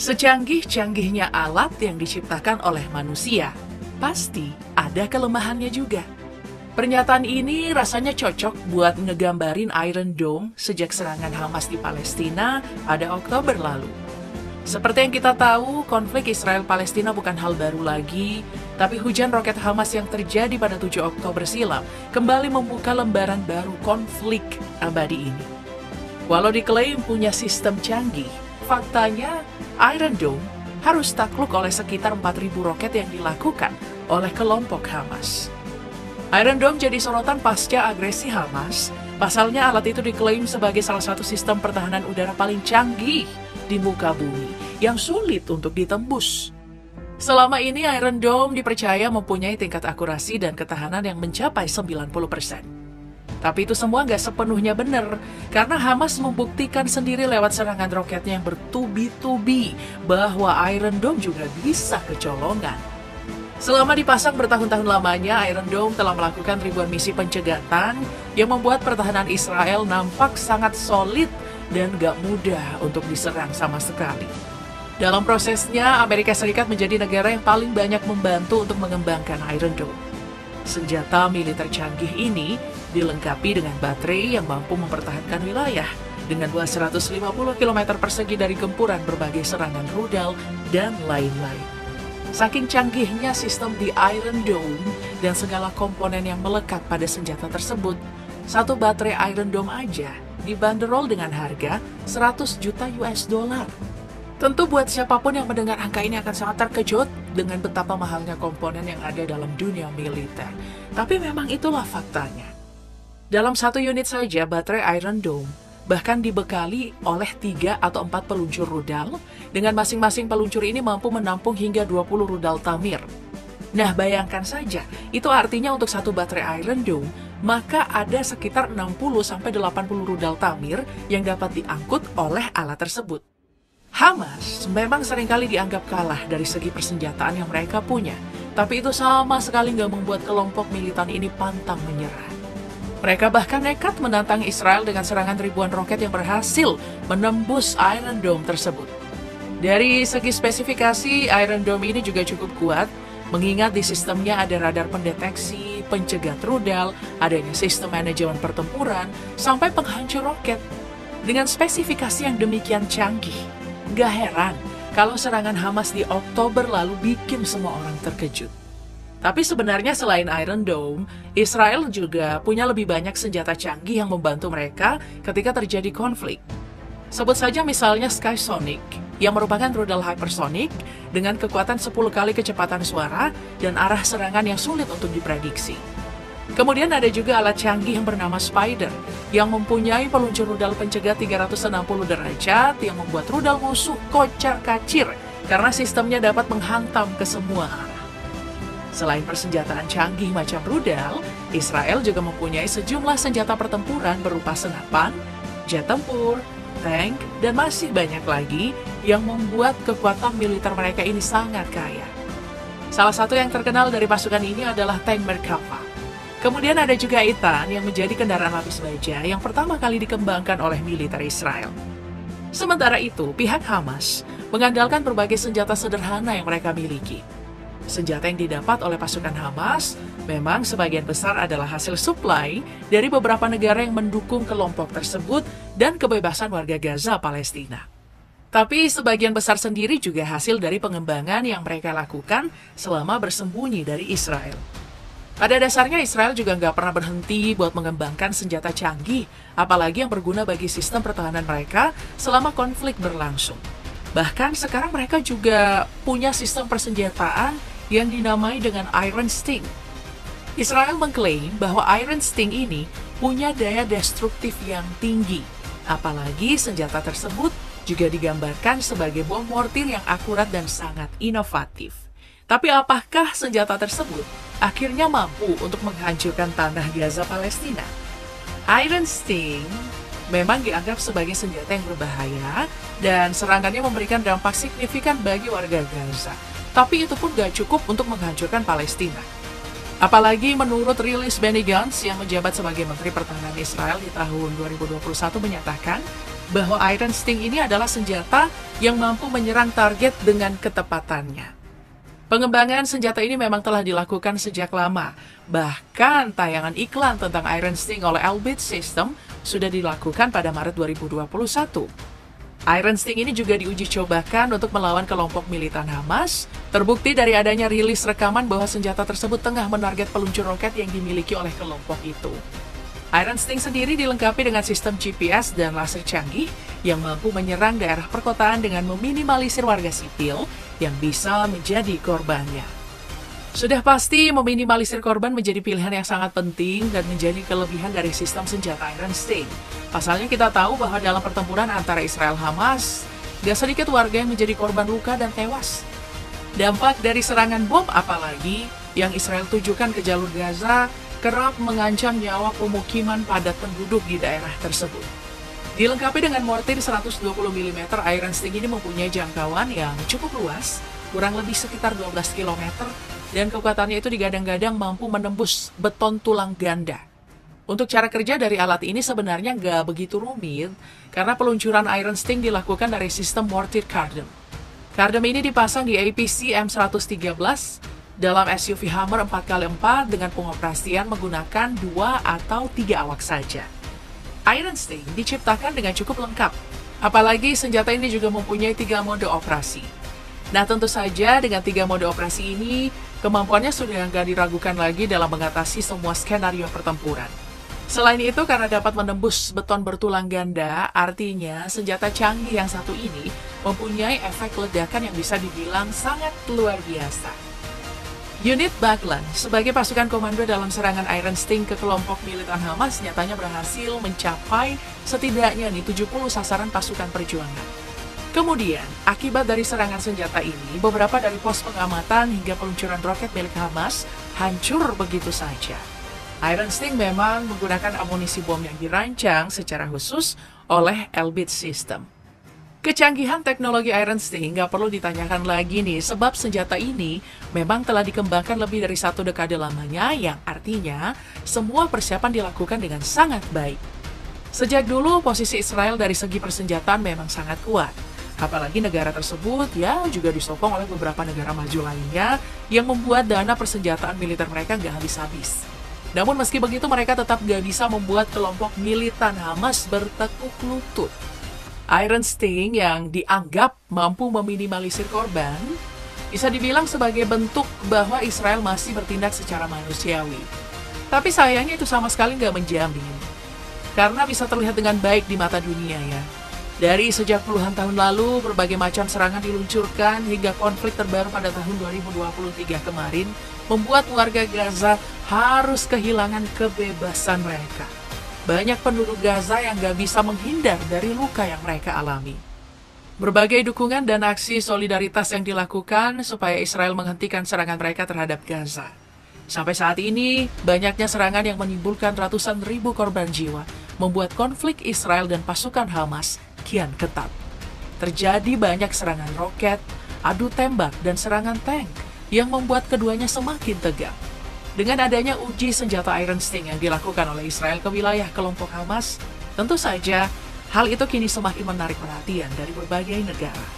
Secanggih-canggihnya alat yang diciptakan oleh manusia, pasti ada kelemahannya juga. Pernyataan ini rasanya cocok buat ngegambarin Iron Dome sejak serangan Hamas di Palestina pada Oktober lalu. Seperti yang kita tahu, konflik Israel-Palestina bukan hal baru lagi, tapi hujan roket Hamas yang terjadi pada 7 Oktober silam kembali membuka lembaran baru konflik abadi ini. Walau diklaim punya sistem canggih, faktanya Iron Dome harus takluk oleh sekitar 4.000 roket yang dilakukan oleh kelompok Hamas. Iron Dome jadi sorotan pasca agresi Hamas. Pasalnya alat itu diklaim sebagai salah satu sistem pertahanan udara paling canggih di muka bumi yang sulit untuk ditembus. Selama ini Iron Dome dipercaya mempunyai tingkat akurasi dan ketahanan yang mencapai 90%. Tapi itu semua nggak sepenuhnya benar, karena Hamas membuktikan sendiri lewat serangan roketnya yang bertubi-tubi bahwa Iron Dome juga bisa kecolongan. Selama dipasang bertahun-tahun lamanya, Iron Dome telah melakukan ribuan misi pencegatan yang membuat pertahanan Israel nampak sangat solid dan gak mudah untuk diserang sama sekali. Dalam prosesnya, Amerika Serikat menjadi negara yang paling banyak membantu untuk mengembangkan Iron Dome. Senjata militer canggih ini dilengkapi dengan baterai yang mampu mempertahankan wilayah dengan luas 150 km persegi dari gempuran berbagai serangan rudal dan lain-lain. Saking canggihnya sistem di Iron Dome dan segala komponen yang melekat pada senjata tersebut, satu baterai Iron Dome aja dibanderol dengan harga 100 juta US dollar. Tentu buat siapapun yang mendengar angka ini akan sangat terkejut dengan betapa mahalnya komponen yang ada dalam dunia militer. Tapi memang itulah faktanya. Dalam satu unit saja baterai Iron Dome bahkan dibekali oleh 3 atau 4 peluncur rudal, dengan masing-masing peluncur ini mampu menampung hingga 20 rudal Tamir. Nah, bayangkan saja, itu artinya untuk satu baterai Iron Dome, maka ada sekitar 60-80 rudal Tamir yang dapat diangkut oleh alat tersebut. Hamas memang seringkali dianggap kalah dari segi persenjataan yang mereka punya, tapi itu sama sekali nggak membuat kelompok militan ini pantang menyerah. Mereka bahkan nekat menantang Israel dengan serangan ribuan roket yang berhasil menembus Iron Dome tersebut. Dari segi spesifikasi, Iron Dome ini juga cukup kuat, mengingat di sistemnya ada radar pendeteksi, pencegat rudal, adanya sistem manajemen pertempuran, sampai penghancur roket. Dengan spesifikasi yang demikian canggih, gak heran kalau serangan Hamas di Oktober lalu bikin semua orang terkejut. Tapi sebenarnya selain Iron Dome, Israel juga punya lebih banyak senjata canggih yang membantu mereka ketika terjadi konflik. Sebut saja misalnya Skysonic, yang merupakan rudal hypersonic dengan kekuatan 10 kali kecepatan suara dan arah serangan yang sulit untuk diprediksi. Kemudian ada juga alat canggih yang bernama Spider, yang mempunyai peluncur rudal pencegat 360 derajat yang membuat rudal musuh kocar-kacir karena sistemnya dapat menghantam ke semua arah. Selain persenjataan canggih macam rudal, Israel juga mempunyai sejumlah senjata pertempuran berupa senapan, jet tempur, tank, dan masih banyak lagi yang membuat kekuatan militer mereka ini sangat kaya. Salah satu yang terkenal dari pasukan ini adalah tank Merkava. Kemudian ada juga Itan yang menjadi kendaraan lapis baja yang pertama kali dikembangkan oleh militer Israel. Sementara itu, pihak Hamas mengandalkan berbagai senjata sederhana yang mereka miliki. Senjata yang didapat oleh pasukan Hamas memang sebagian besar adalah hasil suplai dari beberapa negara yang mendukung kelompok tersebut dan kebebasan warga Gaza Palestina. Tapi sebagian besar sendiri juga hasil dari pengembangan yang mereka lakukan selama bersembunyi dari Israel. Pada dasarnya Israel juga nggak pernah berhenti buat mengembangkan senjata canggih, apalagi yang berguna bagi sistem pertahanan mereka selama konflik berlangsung. Bahkan sekarang mereka juga punya sistem persenjataan yang dinamai dengan Iron Sting. Israel mengklaim bahwa Iron Sting ini punya daya destruktif yang tinggi. Apalagi senjata tersebut juga digambarkan sebagai bom mortir yang akurat dan sangat inovatif. Tapi apakah senjata tersebut akhirnya mampu untuk menghancurkan tanah Gaza Palestina? Iron Sting memang dianggap sebagai senjata yang berbahaya dan serangannya memberikan dampak signifikan bagi warga Gaza. Tapi itu pun gak cukup untuk menghancurkan Palestina. Apalagi menurut rilis Benny Gantz yang menjabat sebagai Menteri Pertahanan Israel di tahun 2021 menyatakan bahwa Iron Sting ini adalah senjata yang mampu menyerang target dengan ketepatannya. Pengembangan senjata ini memang telah dilakukan sejak lama. Bahkan tayangan iklan tentang Iron Sting oleh Elbit System sudah dilakukan pada Maret 2021. Iron Sting ini juga diuji cobakan untuk melawan kelompok militan Hamas. Terbukti dari adanya rilis rekaman bahwa senjata tersebut tengah menarget peluncur roket yang dimiliki oleh kelompok itu. Iron Sting sendiri dilengkapi dengan sistem GPS dan laser canggih yang mampu menyerang daerah perkotaan dengan meminimalisir warga sipil yang bisa menjadi korbannya. Sudah pasti meminimalisir korban menjadi pilihan yang sangat penting dan menjadi kelebihan dari sistem senjata Iron Sting. Pasalnya kita tahu bahwa dalam pertempuran antara Israel-Hamas, gak sedikit warga yang menjadi korban luka dan tewas. Dampak dari serangan bom apalagi yang Israel tujukan ke jalur Gaza kerap mengancam nyawa pemukiman padat penduduk di daerah tersebut. Dilengkapi dengan mortir 120 mm, Iron Sting ini mempunyai jangkauan yang cukup luas, kurang lebih sekitar 12 km, dan kekuatannya itu digadang-gadang mampu menembus beton tulang ganda. Untuk cara kerja dari alat ini sebenarnya nggak begitu rumit, karena peluncuran Iron Sting dilakukan dari sistem mortir cardam. Cardam ini dipasang di APC M113, dalam SUV Hummer 4x4 dengan pengoperasian menggunakan 2 atau 3 awak saja. Iron Sting diciptakan dengan cukup lengkap, apalagi senjata ini juga mempunyai 3 mode operasi. Nah tentu saja dengan 3 mode operasi ini, kemampuannya sudah nggak diragukan lagi dalam mengatasi semua skenario pertempuran. Selain itu, karena dapat menembus beton bertulang ganda, artinya senjata canggih yang satu ini mempunyai efek ledakan yang bisa dibilang sangat luar biasa. Unit Baghlan sebagai pasukan komando dalam serangan Iron Sting ke kelompok militan Hamas nyatanya berhasil mencapai setidaknya 70 sasaran pasukan perjuangan. Kemudian, akibat dari serangan senjata ini, beberapa dari pos pengamatan hingga peluncuran roket milik Hamas hancur begitu saja. Iron Sting memang menggunakan amunisi bom yang dirancang secara khusus oleh Elbit System. Kecanggihan teknologi Iron Sting nggak perlu ditanyakan lagi nih, sebab senjata ini memang telah dikembangkan lebih dari 1 dekade lamanya, yang artinya semua persiapan dilakukan dengan sangat baik. Sejak dulu, posisi Israel dari segi persenjataan memang sangat kuat. Apalagi negara tersebut ya juga disokong oleh beberapa negara maju lainnya yang membuat dana persenjataan militer mereka nggak habis-habis. Namun meski begitu, mereka tetap nggak bisa membuat kelompok militan Hamas bertekuk lutut. Iron Sting yang dianggap mampu meminimalisir korban, bisa dibilang sebagai bentuk bahwa Israel masih bertindak secara manusiawi. Tapi sayangnya itu sama sekali nggak menjamin. Karena bisa terlihat dengan baik di mata dunia ya. Dari sejak puluhan tahun lalu, berbagai macam serangan diluncurkan hingga konflik terbaru pada tahun 2023 kemarin membuat warga Gaza harus kehilangan kebebasan mereka. Banyak penduduk Gaza yang gak bisa menghindar dari luka yang mereka alami. Berbagai dukungan dan aksi solidaritas yang dilakukan supaya Israel menghentikan serangan mereka terhadap Gaza. Sampai saat ini, banyaknya serangan yang menimbulkan ratusan ribu korban jiwa, membuat konflik Israel dan pasukan Hamas kian ketat. Terjadi banyak serangan roket, adu tembak, dan serangan tank yang membuat keduanya semakin tegang. Dengan adanya uji senjata Iron Sting yang dilakukan oleh Israel ke wilayah kelompok Hamas, tentu saja hal itu kini semakin menarik perhatian dari berbagai negara.